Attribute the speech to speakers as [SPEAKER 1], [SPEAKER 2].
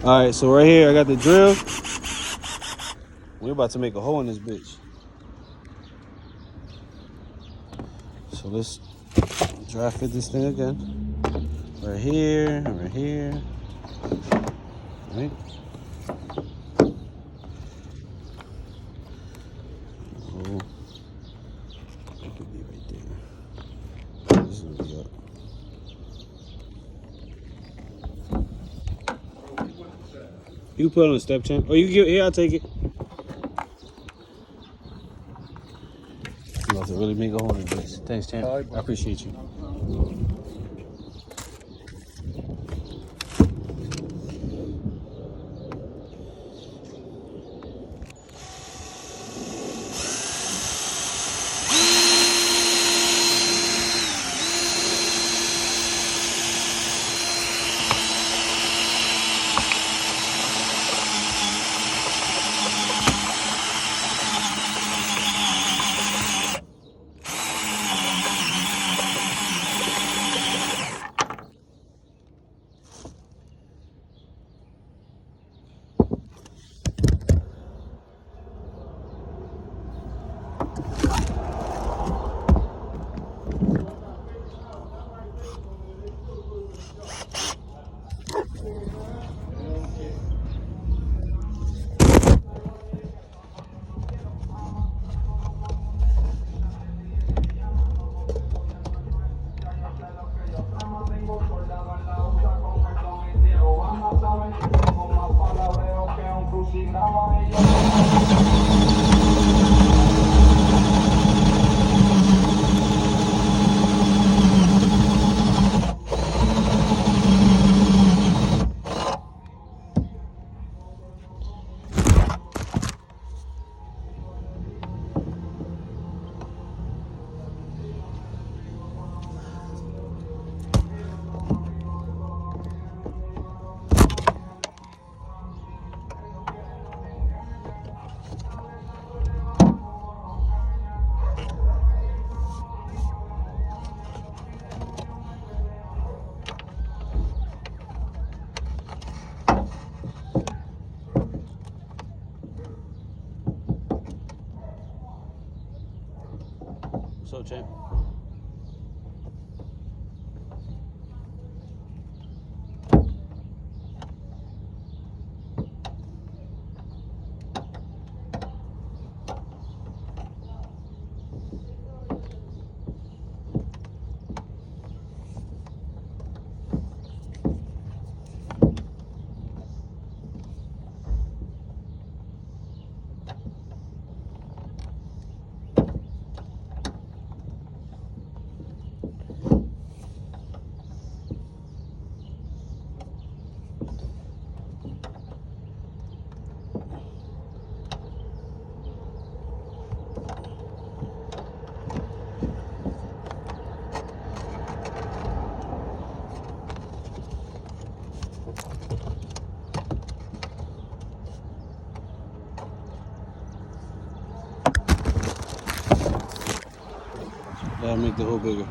[SPEAKER 1] All right, so right here I got the drill. We're about to make a hole in this bitch. So let's dry fit this thing again. Right here, right here. Right. Oh, it could be right there. This is gonna be up. You put it on the step champ. Oh, you give here, I'll take it. You about to really make a hole in this. Thanks, champ. I appreciate you. So, champ. That'll make the hole bigger.